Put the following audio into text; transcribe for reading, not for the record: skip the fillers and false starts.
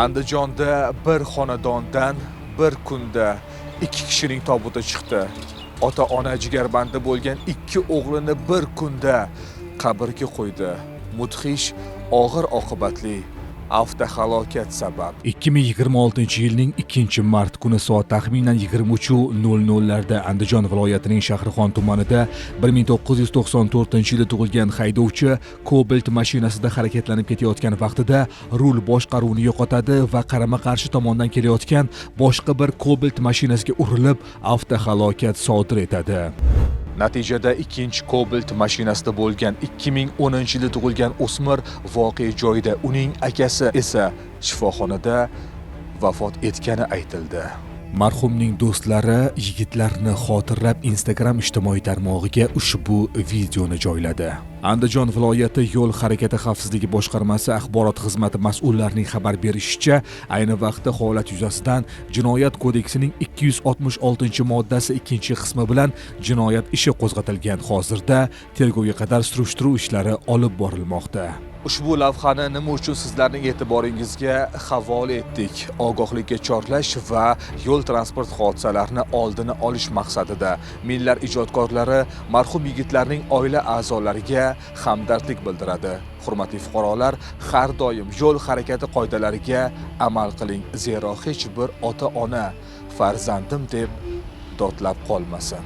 Andijonda bir xonadondan bir kunda 2 kishining tobuti chiqdi. Ota-ona jigarbandi bo'lgan 2 o'g'lini bir kunda qabrga qo'ydi. Mudhish, og'ir oqibatli avtohalokat sabab. 2026-yilning 2-mart kuni soat taxminan 23:00 larda Andijon viloyatining Shahrixon tumanida 1994-yilda tug'ilgan haydovchi Cobalt mashinasida harakatlanib ketayotgan vaqtida rul boshqaruvni yo'qotadi va qarama-qarshi tomondan kelayotgan boshqa bir Cobalt mashinasiga urilib, avtohalokat sodir etadi. Natijada ikkinchi Cobalt mashinasida bo'lgan 2010-yilda tug'ilgan o'smir voqea joyida, uning akasi esa shifoxonada vafot etgani aytildi. Marhumning do'stlari yigitlarni xotirlab Instagram ijtimoiy tarmog'iga ushbu videoni joyladi. Andijon viloyati yo'l harakati xavfsizligi boshqarmasi axborot xizmati mas'ullarining xabar berishicha, ayni vaqtda holat yuzasidan Jinoyat kodeksining 266-moddasi 2-qismi bilan jinoyat ishi qo'zg'atilgan. Hozirda tergovga qadar surishtiruv ishlari olib borilmoqda. Ushbu lavhani nima uchun sizlarning e'tiboringizga havola etdik? Ogohlikka chorlash va yo'l transport hodisalarini oldini olish maqsadida Millar ijodkorlari marhum yigitlarning oila a'zolariga hamdardlik bildiradi. Hurmatli fuqarolar, har doim yo'l harakati qoidalariga amal qiling, zero hech bir ota-ona farzandim deb dodlab qolmasin.